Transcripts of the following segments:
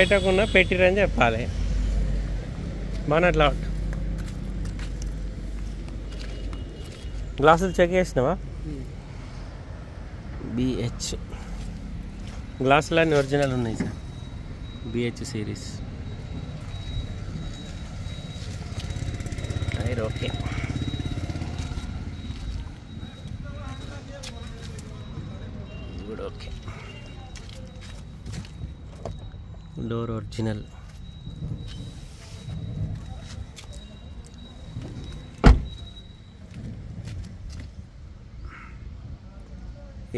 బయటకున్న పెట్టిరని చెప్పాలి. బానట్ గ్లాసులు చెక్ చేసినావా? BH గ్లాసులు అన్నీ ఒరిజినల్ ఉన్నాయి sir. BH series tyre okay. Good okay. Door original.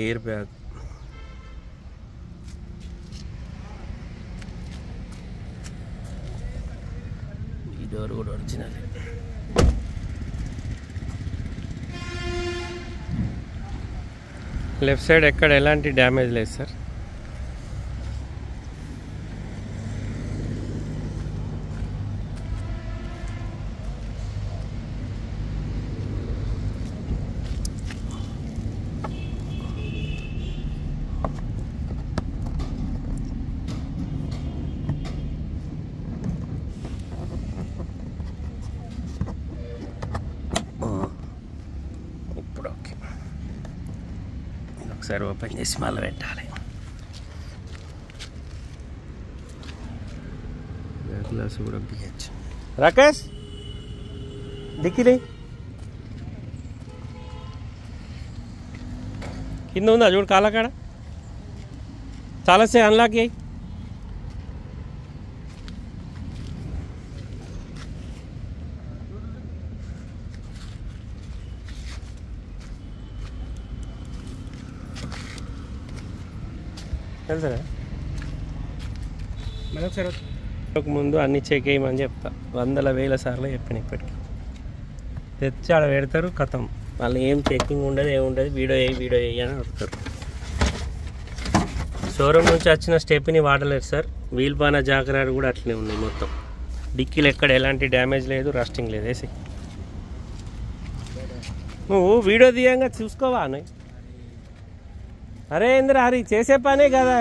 Air bag. ఈ డోర్ కూడా ఒరిజినల్. లెఫ్ట్ సైడ్ ఎక్కడ ఎలాంటి డ్యామేజ్ లేదు సార్. ఇప్పుడు ఓకే. ఒకసారి ఓపెన్ చేసి మళ్ళీ పెట్టాలి. గ్లాస్ కూడా BH. రాకేష్ డిక్కీలే కింద ఉందా చూడు కాలకాడ. చాలాసే అన్లాక్ అయ్యి తెలుసా. ముందు అన్ని చెక్ చేయమని చెప్తా. 100,000 సార్లు చెప్పాను. ఇప్పటికి తెచ్చి ఆడ పెడతారు, కథం. వాళ్ళు ఏం చెకింగ్ ఉండదు, ఏముండదు. వీడియో వేయి అని అడుగుతారు. షోరూమ్ నుంచి వచ్చిన స్టెప్ని వాడలేదు సార్. వీల్ బాన జాగ్రత్త కూడా అట్లనే ఉన్నాయి మొత్తం. డిక్కీలు ఎక్కడ ఎలాంటి డ్యామేజ్ లేదు, రస్టింగ్ లేదు. వేసి నువ్వు వీడియో తీయంగా చూసుకోవా అని. అరే ఇంద్ర హరి చేసే పనే కదా.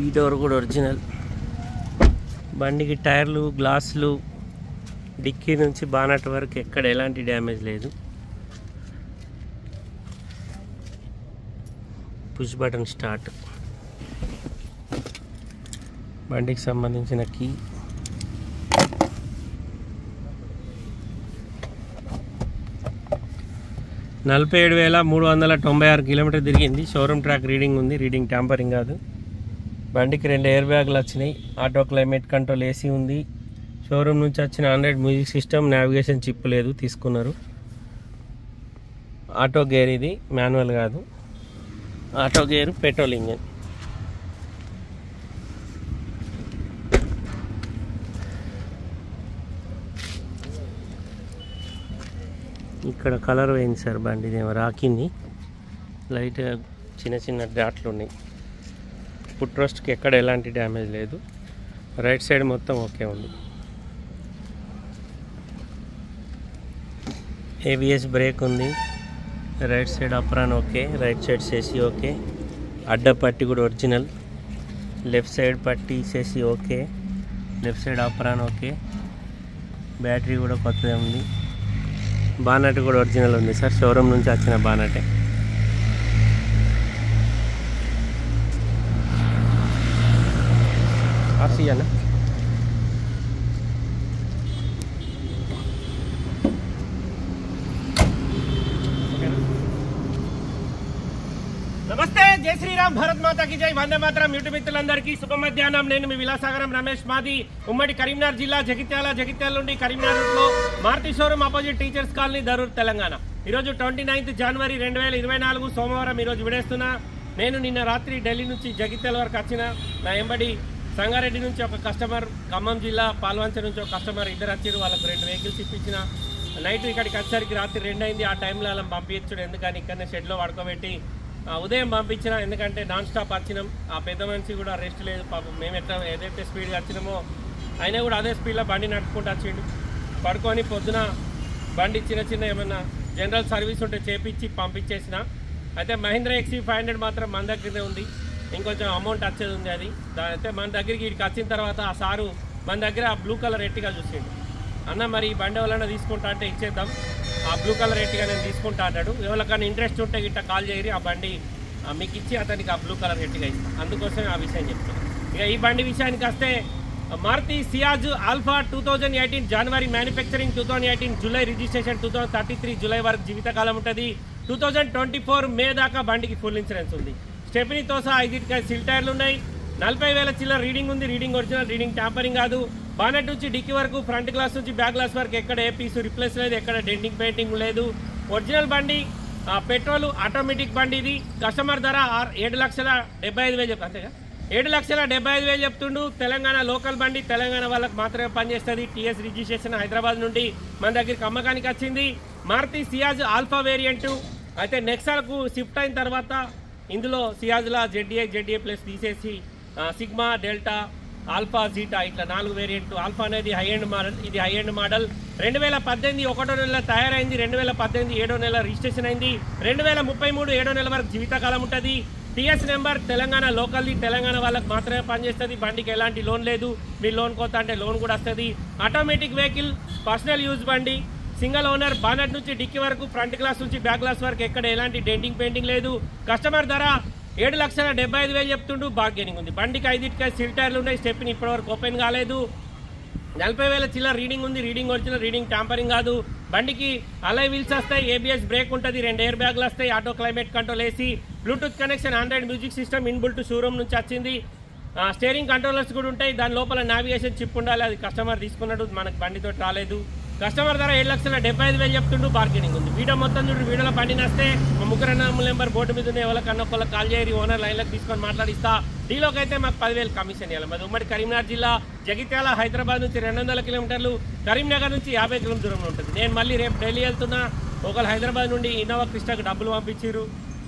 ఈ డోర్ కూడా ఒరిజినల్. బండికి టైర్లు, గ్లాసులు, డిక్కీ నుంచి బానట్ వరకు ఎక్కడ ఎలాంటి డ్యామేజ్ లేదు. Push button start. బండికి సంబంధించిన కీ. $47,396 కిలోమీటర్ తిరిగింది. షోరూమ్ ట్రాక్ రీడింగ్ ఉంది. రీడింగ్ ట్యాంపరింగ్ కాదు. బండికి 2 ఎయిర్ బ్యాగులు వచ్చినాయి. ఆటో క్లైమేట్ కంట్రోల్ AC ఉంది. షోరూమ్ నుంచి వచ్చిన Android music system, navigation chip లేదు, తీసుకున్నారు. ఆటో గేర్, ఇది మాన్యువల్ కాదు. Auto gear, petrol engine. ఇక్కడ కలర్ పోయింది సార్. బండిదేమో రాకింది. లైట్ చిన్న చిన్న డాట్లు ఉన్నాయి. ఫుట్ రెస్ట్కి ఎక్కడ ఎలాంటి డ్యామేజ్ లేదు. రైట్ సైడ్ మొత్తం ఓకే ఉంది. ABS బ్రేక్ ఉంది. Right side apron okay. Right side సేసి ఓకే. అడ్డ పట్టి కూడా ఒరిజినల్. లెఫ్ట్ సైడ్ పట్టి సేసి okay. Left side apron okay. Battery కూడా కొత్తదే ఉంది. బానట్ కూడా ఒరిజినల్ ఉంది సార్. షోరూమ్ నుంచి వచ్చిన బానటే. RC అన్న. నమస్తే, జై శ్రీరామ్, భారత్ మాతాకి జై, వందే మాతరం. యూట్యూబ్ మిత్రులందరికీ శుభ మధ్యాహ్నం. నేను మీ విలాసాగరం రమేష్. మాది ఉమ్మడి కరీంనగర్ జిల్లా, జగిత్యాల నుండి కరీంనగర్ రూట్లో Maruti showroom opposite teachers colony, Darur, Telangana. ఈరోజు 29th జనవరి 2024 సోమవారం. ఈరోజు విడేస్తున్నా. నేను నిన్న రాత్రి ఢిల్లీ నుంచి జగిత్యాల వరకు వచ్చిన. నా ఎంబడి సంగారెడ్డి నుంచి ఒక కస్టమర్, ఖమ్మం జిల్లా పాల్వంచ నుంచి ఒక కస్టమర్, ఇద్దరు వచ్చారు. వాళ్ళకు 2 వెహికల్స్ ఇప్పించిన. నైట్ ఇక్కడికి వచ్చేసరికి రాత్రి 2 అయింది. ఆ టైంలో అలా పంపించడు. ఎందుకని ఇక్కడనే షెడ్లో పడుకోబెట్టి ఉదయం పంపించిన, ఎందుకంటే నాన్ స్టాప్ వచ్చినాం. ఆ పెద్ద మనిషి కూడా రెస్ట్ లేదు పాపం. మేము ఏదైతే స్పీడ్గా వచ్చినామో అయినా కూడా అదే స్పీడ్లో బండి నడుపుకుంటూ వచ్చిండు. పడుకొని పొద్దున బండి చిన్న ఏమన్నా జనరల్ సర్వీస్ ఉంటే చేపించి పంపించేసిన. అయితే మహీంద్రా XV500 మాత్రం మన దగ్గరనే ఉంది. ఇంకొంచెం అమౌంట్ వచ్చేది ఉంది. అది అయితే మన దగ్గరికి వీడికి వచ్చిన తర్వాత ఆ సారు మన దగ్గర ఆ బ్లూ కలర్ ఎట్టిగా చూసిండు. అన్న మరి ఈ బండి ఎవరైనా తీసుకుంటా అంటే ఇచ్చేద్దాం, ఆ బ్లూ కలర్ ఎట్టిగా నేను తీసుకుంటా అన్నాడు. ఎవరికైనా ఇంట్రెస్ట్ ఉంటే గిట్ట కాల్ చేయరి, ఆ బండి మీకు ఇచ్చి అతనికి ఆ బ్లూ కలర్ ఎట్టిగా ఇస్తాను. అందుకోసమే ఆ విషయం చెప్తాను. ఇక ఈ బండి విషయానికి వస్తే మారుతి సియాజ్ ఆల్ఫా 2018 జనవరి మ్యానుఫ్యాక్చరింగ్, 2018 జూలై రిజిస్ట్రేషన్, 2033 జూలై వరకు జీవితకాలం ఉంటుంది. 2024 మే దాకా బండికి ఫుల్ ఇన్సూరెన్స్ ఉంది. స్టెఫనీతో సహా 5 సిల్ టైర్లు ఉన్నాయి. 40,000 చిల్లర రీడింగ్ ఉంది. రీడింగ్ ఒరిజినల్, రీడింగ్ ట్యాంపరింగ్ కాదు. బానెట్ నుంచి డిక్కీ వరకు, ఫ్రంట్ గ్లాస్ నుంచి బ్యాక్ గ్లాస్ వరకు ఎక్కడ ఏ పీసు రిప్లేస్ లేదు, ఎక్కడ డెంటింగ్ పెయింటింగ్ లేదు. ఒరిజినల్ బండి, పెట్రోల్ ఆటోమేటిక్ బండి. ఇది కస్టమర్ ధర 7,75,000 చెప్తా, అంతేగా 7,75,000 చెప్తుండు. తెలంగాణ లోకల్ బండి, తెలంగాణ వాళ్ళకి మాత్రమే పనిచేస్తుంది. టీఎస్ రిజిస్ట్రేషన్ హైదరాబాద్ నుండి మన దగ్గరికి అమ్మకానికి వచ్చింది. Maruti Ciaz alpha variant. అయితే నెక్సాకు షిఫ్ట్ అయిన తర్వాత ఇందులో సియాజ్లా జెడ్ఏ ప్లస్ తీసేసి సిగ్మా, డెల్టా, ఆల్ఫా, జీటా ఇట్లా 4 వేరియంట్లు. ఆల్ఫా అనేది హై ఎండ్ మోడల్. ఇది హై ఎండ్ మోడల్. 2018 1వ నెల తయారైంది. 2018 7వ నెల రిజిస్ట్రేషన్ అయింది. 2033 7వ నెల వరకు జీవితకాలం ఉంటుంది. టీఎస్ నెంబర్ తెలంగాణ లోకల్ది, తెలంగాణ వాళ్ళకి మాత్రమే పనిచేస్తుంది. బండికి ఎలాంటి లోన్ లేదు. మీరు లోన్ కోత అంటే లోన్ కూడా వస్తుంది. ఆటోమేటిక్ వెహికల్, పర్సనల్ యూజ్ బండి, సింగిల్ ఓనర్. బానెట్ నుంచి డిక్కీ వరకు, ఫ్రంట్ గ్లాస్ నుంచి బ్యాక్ గ్లాస్ వరకు ఎక్కడ ఎలాంటి డెంటింగ్ పెయింటింగ్ లేదు. కస్టమర్ ధర 7,75,000 చెప్తుండు. బార్గెనింగ్ ఉంది. బండికి 5 సిల్ టైర్లు ఉన్నాయి. స్టెప్ని ఇప్పటివరకు ఓపెన్ కాలేదు. 40,000 చిల్లర రీడింగ్ ఉంది. రీడింగ్ ఒరిజినల్, రీడింగ్ ట్యాంపరింగ్ కాదు. బండికి అలై వీల్స్ వస్తాయి, ABS బ్రేక్ ఉంటుంది, 2 ఎయిర్ బ్యాగ్లు వస్తాయి, auto climate control AC, Bluetooth connection, Android music system inbuilt showroom నుంచి వచ్చింది. స్టీరింగ్ కంట్రోలర్స్ కూడా ఉంటాయి. దాని లోపల నావిగేషన్ చిప్ ఉండాలి. అది కస్టమర్ తీసుకున్నాడు, మనకు బండితో రాలేదు. కస్టమర్ ధర 7,75,000 చెప్తుండు. బార్గెనింగ్ ఉంది. వీడియో మొత్తం చూడండి. వీడియోలో బండి నస్తే మా ముగ్గురు నెంబర్ బోర్డు మీద ఉన్న ఎవరికన్నా ఒకళ్ళకి కాల్ చేయరి, ఓనర్ లైన్లకు తీసుకొని మాట్లాడిస్తా. డీలోకి అయితే మాకు 10,000 కమిషన్ ఇవ్వాలి. మాది ఉమ్మడి కరీంనగర్ జిల్లా, జగిత్యాల, హైదరాబాద్ నుంచి 200 కిలోమీటర్లు, కరీంనగర్ నుంచి 50 కిలోమీటర్ దూరంలో ఉంటుంది. నేను మళ్ళీ రేపు ఢిల్లీ వెళ్తున్నా. ఒకళ్ళు హైదరాబాద్ నుండి ఇన్నోవా క్రిస్టాకి డబ్బులు పంపించారు.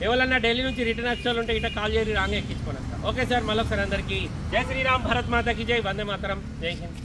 ఎవరన్నా ఢిల్లీ నుంచి రిటర్న్ వచ్చేవాళ్ళు ఉంటే ఇట్లా కాల్ చేయరి, రాంగ్ ఎక్కించుకొని వస్తా. ఓకే సార్, మళ్ళొకసారి అందరికీ జై శ్రీరామ్, భారత్ మాతాకి జై, వందే మాతరం, జై హింద్.